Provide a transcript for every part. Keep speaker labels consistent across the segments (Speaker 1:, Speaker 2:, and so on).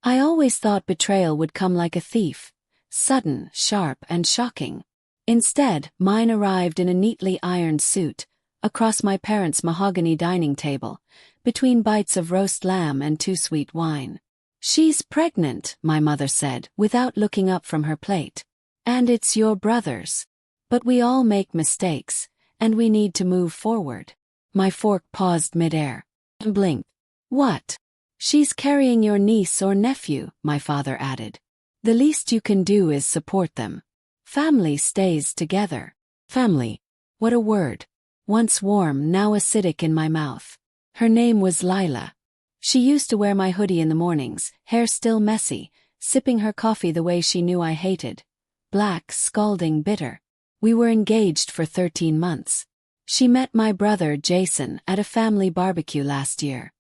Speaker 1: I always thought betrayal would come like a thief, sudden, sharp, and shocking. Instead, mine arrived in a neatly ironed suit, across my parents' mahogany dining table, between bites of roast lamb and too sweet wine. "She's pregnant," my mother said, without looking up from her plate. "And it's your brother's. But we all make mistakes, and we need to move forward." My fork paused midair. And blinked. "What?" "She's carrying your niece or nephew," my father added. "The least you can do is support them. Family stays together." Family. What a word. Once warm, now acidic in my mouth. Her name was Lila. She used to wear my hoodie in the mornings, hair still messy, sipping her coffee the way she knew I hated. Black, scalding, bitter. We were engaged for 13 months. She met my brother, Jason, at a family barbecue last year.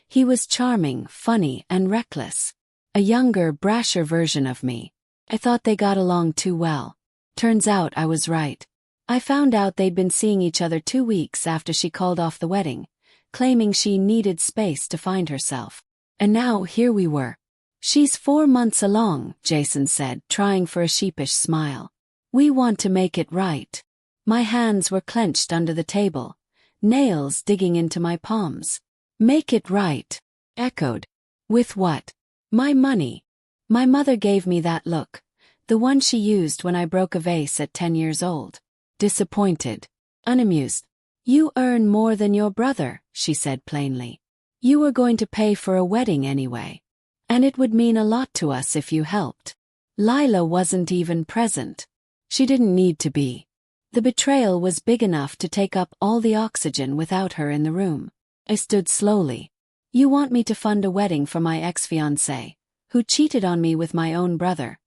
Speaker 1: He was charming, funny, and reckless. A younger, brasher version of me. I thought they got along too well. Turns out I was right. I found out they'd been seeing each other 2 weeks after she called off the wedding, claiming she needed space to find herself. And now here we were. "She's 4 months along," Jason said, trying for a sheepish smile. "We want to make it right." My hands were clenched under the table, nails digging into my palms. "Make it right," echoed. "With what?" "My money." My mother gave me that look, the one she used when I broke a vase at 10 years old. Disappointed. Unamused. "You earn more than your brother," she said plainly. "You were going to pay for a wedding anyway. And it would mean a lot to us if you helped." Lila wasn't even present. She didn't need to be. The betrayal was big enough to take up all the oxygen without her in the room. I stood slowly. "You want me to fund a wedding for my ex-fiancée, who cheated on me with my own brother,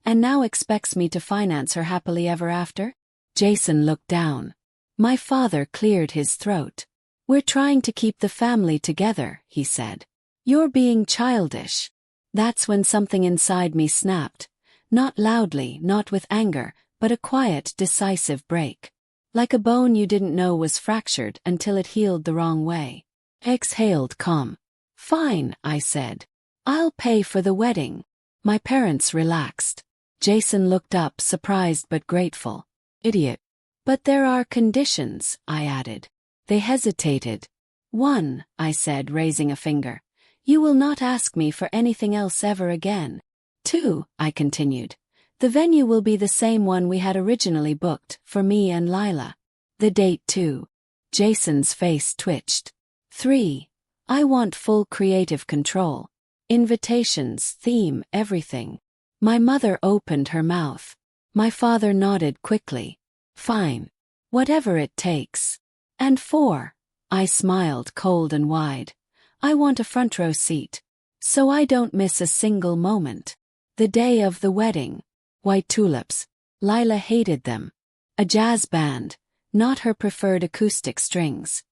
Speaker 1: and now expects me to finance her happily ever after?" Jason looked down. My father cleared his throat. "We're trying to keep the family together," he said. "You're being childish." That's when something inside me snapped. Not loudly, not with anger, but a quiet, decisive break. Like a bone you didn't know was fractured until it healed the wrong way. Exhaled calm. "Fine," I said. "I'll pay for the wedding." My parents relaxed. Jason looked up, surprised but grateful. "Idiot." "But there are conditions," I added. They hesitated. "1," I said, raising a finger. "You will not ask me for anything else ever again." "2," I continued. "The venue will be the same one we had originally booked, for me and Lila." "The date too." Jason's face twitched. 3. I want full creative control. Invitations, theme, everything. My mother opened her mouth. My father nodded quickly. "Fine. Whatever it takes." "And 4. I smiled cold and wide. "I want a front row seat. So I don't miss a single moment. The day of the wedding. White tulips. Lila hated them. A jazz band, not her preferred acoustic strings.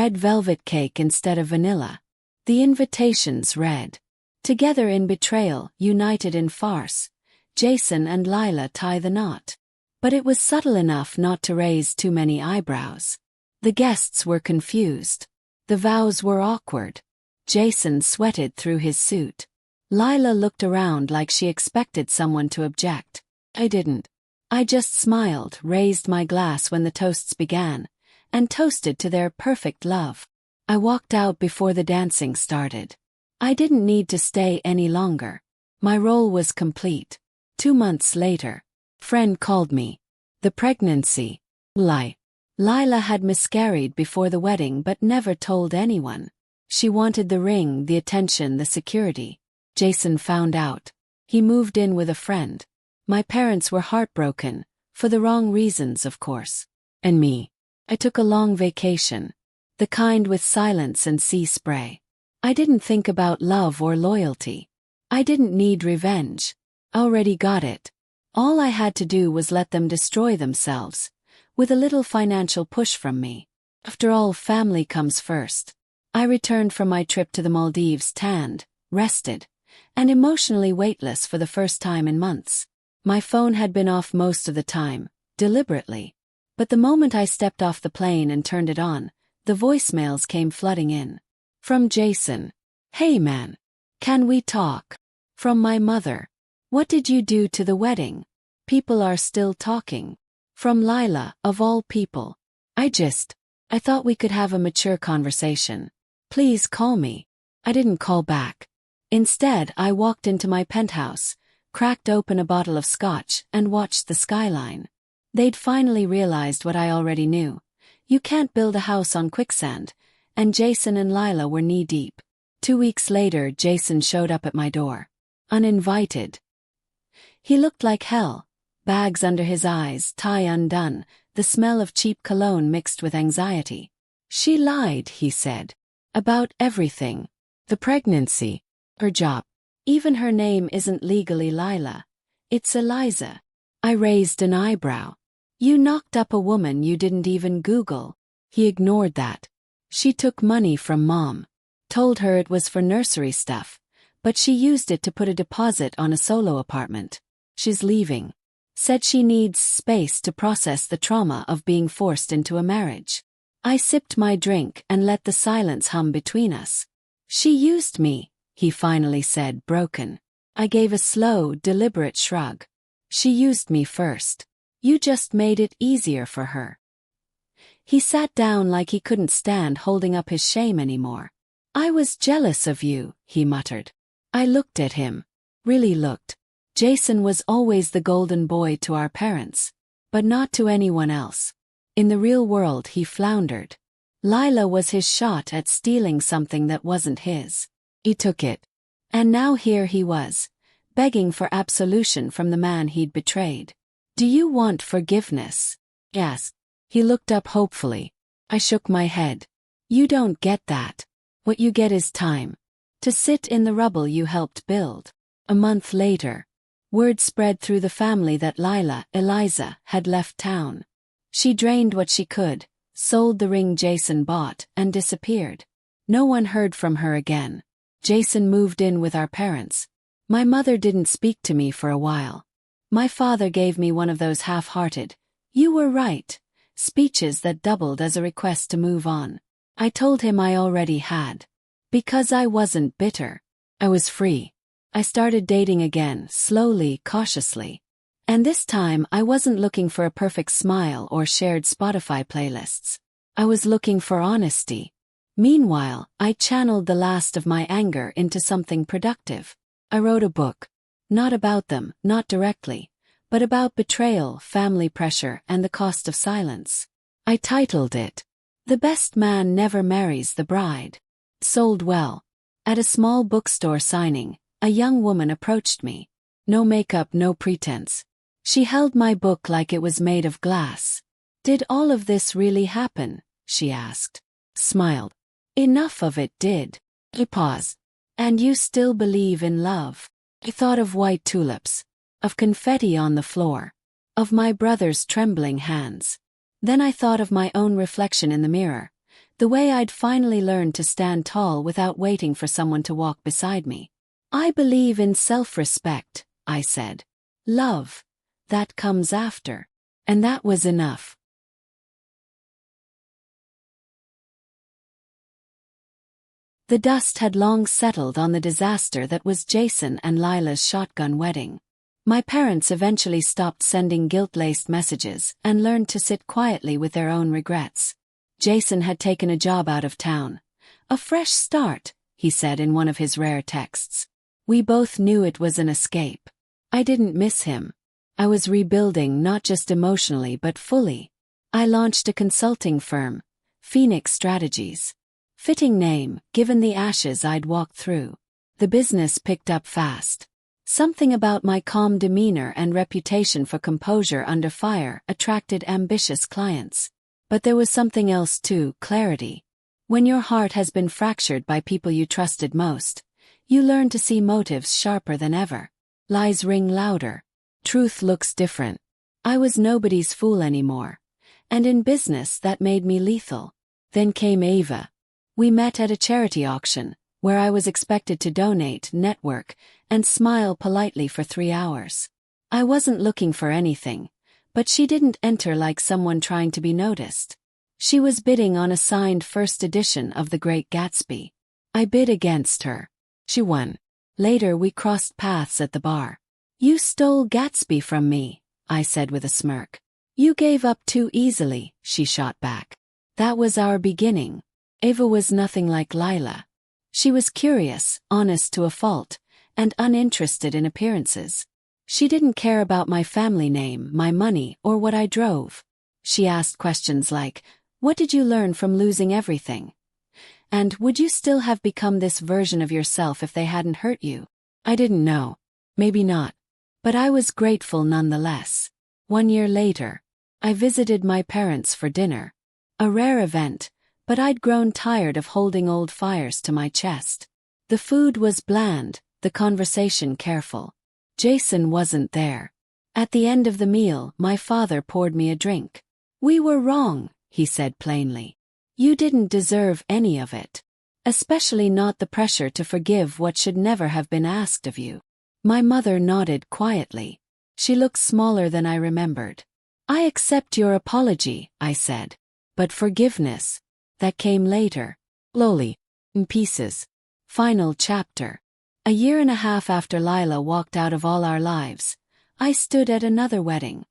Speaker 1: Red velvet cake instead of vanilla. The invitations read, "Together in betrayal, united in farce. Jason and Lila tie the knot." But it was subtle enough not to raise too many eyebrows. The guests were confused. The vows were awkward. Jason sweated through his suit. Lila looked around like she expected someone to object. I didn't. I just smiled, raised my glass when the toasts began, and toasted to their perfect love. I walked out before the dancing started. I didn't need to stay any longer. My role was complete. 2 months later, friend called me. The pregnancy. Lila had miscarried before the wedding but never told anyone. She wanted the ring, the attention, the security. Jason found out. He moved in with a friend. My parents were heartbroken, for the wrong reasons, of course. And me. I took a long vacation. The kind with silence and sea spray. I didn't think about love or loyalty. I didn't need revenge. Already got it. All I had to do was let them destroy themselves, with a little financial push from me. After all, family comes first. I returned from my trip to the Maldives tanned, rested, and emotionally weightless for the first time in months. My phone had been off most of the time, deliberately. But the moment I stepped off the plane and turned it on, the voicemails came flooding in. From Jason. "Hey man. Can we talk?" From my mother. What did you do to the wedding? People are still talking. From Lila, of all people. I thought we could have a mature conversation. Please call me. I didn't call back. Instead, I walked into my penthouse, cracked open a bottle of scotch, and watched the skyline. They'd finally realized what I already knew. You can't build a house on quicksand, and Jason and Lila were knee-deep. 2 weeks later, Jason showed up at my door. Uninvited. He looked like hell. Bags under his eyes, tie undone, the smell of cheap cologne mixed with anxiety. She lied, he said. About everything. The pregnancy. Her job. Even her name isn't legally Lila. It's Eliza. I raised an eyebrow. You knocked up a woman you didn't even Google. He ignored that. She took money from Mom. Told her it was for nursery stuff, but she used it to put a deposit on a solo apartment. She's leaving. Said she needs space to process the trauma of being forced into a marriage. I sipped my drink and let the silence hum between us. She used me, he finally said, broken. I gave a slow, deliberate shrug. She used me first. You just made it easier for her. He sat down like he couldn't stand holding up his shame anymore. I was jealous of you, he muttered. I looked at him. Really looked. Jason was always the golden boy to our parents, but not to anyone else. In the real world he floundered. Lila was his shot at stealing something that wasn't his. He took it. And now here he was, begging for absolution from the man he'd betrayed. Do you want forgiveness? Yes. He looked up hopefully. I shook my head. You don't get that. What you get is time. To sit in the rubble you helped build. A month later, word spread through the family that Eliza, had left town. She drained what she could, sold the ring Jason bought, and disappeared. No one heard from her again. Jason moved in with our parents. My mother didn't speak to me for a while. My father gave me one of those half-hearted, "You were right," speeches that doubled as a request to move on. I told him I already had. Because I wasn't bitter. I was free. I started dating again, slowly, cautiously. And this time I wasn't looking for a perfect smile or shared Spotify playlists. I was looking for honesty. Meanwhile, I channeled the last of my anger into something productive. I wrote a book. Not about them, not directly, but about betrayal, family pressure, and the cost of silence. I titled it, "The Best Man Never Marries the Bride." Sold well. At a small bookstore signing, a young woman approached me. No makeup, no pretense. She held my book like it was made of glass. "Did all of this really happen?" she asked. Smiled. "Enough of it did." I paused. "And you still believe in love?" I thought of white tulips, of confetti on the floor, of my brother's trembling hands. Then I thought of my own reflection in the mirror, the way I'd finally learned to stand tall without waiting for someone to walk beside me. "I believe in self-respect," I said. "Love, that comes after." And that was enough. The dust had long settled on the disaster that was Jason and Lila's shotgun wedding. My parents eventually stopped sending guilt-laced messages and learned to sit quietly with their own regrets. Jason had taken a job out of town. "A fresh start," he said in one of his rare texts. We both knew it was an escape. I didn't miss him. I was rebuilding not just emotionally but fully. I launched a consulting firm, Phoenix Strategies. Fitting name, given the ashes I'd walked through. The business picked up fast. Something about my calm demeanor and reputation for composure under fire attracted ambitious clients. But there was something else too, clarity. When your heart has been fractured by people you trusted most, you learn to see motives sharper than ever. Lies ring louder. Truth looks different. I was nobody's fool anymore. And in business that made me lethal. Then came Ava. We met at a charity auction, where I was expected to donate, network, and smile politely for 3 hours. I wasn't looking for anything, but she didn't enter like someone trying to be noticed. She was bidding on a signed first edition of The Great Gatsby. I bid against her. She won. Later we crossed paths at the bar. "You stole Gatsby from me," I said with a smirk. "You gave up too easily," she shot back. That was our beginning. Ava was nothing like Lila. She was curious, honest to a fault, and uninterested in appearances. She didn't care about my family name, my money, or what I drove. She asked questions like, "What did you learn from losing everything?" And "Would you still have become this version of yourself if they hadn't hurt you?" I didn't know. Maybe not. But I was grateful nonetheless. 1 year later, I visited my parents for dinner. A rare event, but I'd grown tired of holding old fires to my chest. The food was bland, the conversation careful. Jason wasn't there. At the end of the meal, my father poured me a drink. "We were wrong," he said plainly. "You didn't deserve any of it. Especially not the pressure to forgive what should never have been asked of you." My mother nodded quietly. She looked smaller than I remembered. "I accept your apology," I said. "But forgiveness, that came later. Slowly. In pieces." Final chapter. 1.5 years after Lila walked out of all our lives, I stood at another wedding.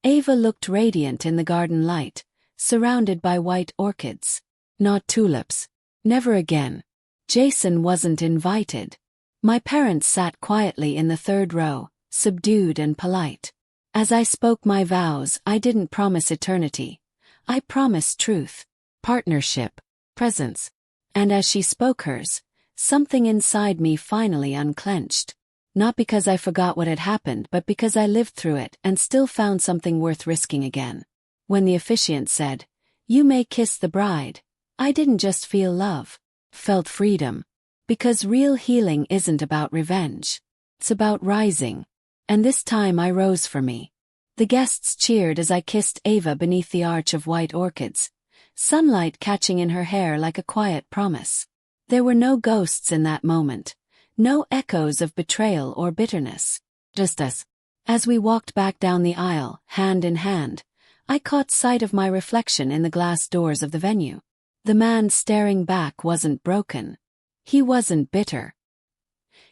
Speaker 1: Ava looked radiant in the garden light, surrounded by white orchids. Not tulips. Never again. Jason wasn't invited. My parents sat quietly in the third row, subdued and polite. As I spoke my vows, I didn't promise eternity. I promised truth, partnership, presence. And as she spoke hers, something inside me finally unclenched. Not because I forgot what had happened, but because I lived through it and still found something worth risking again. When the officiant said, "You may kiss the bride," I didn't just feel love. Felt freedom. Because real healing isn't about revenge. It's about rising. And this time I rose for me. The guests cheered as I kissed Ava beneath the arch of white orchids, sunlight catching in her hair like a quiet promise. There were no ghosts in that moment. No echoes of betrayal or bitterness. Just us. As we walked back down the aisle, hand in hand, I caught sight of my reflection in the glass doors of the venue. The man staring back wasn't broken. He wasn't bitter.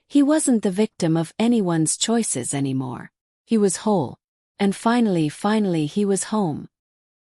Speaker 1: He wasn't the victim of anyone's choices anymore. He was whole. And finally he was home.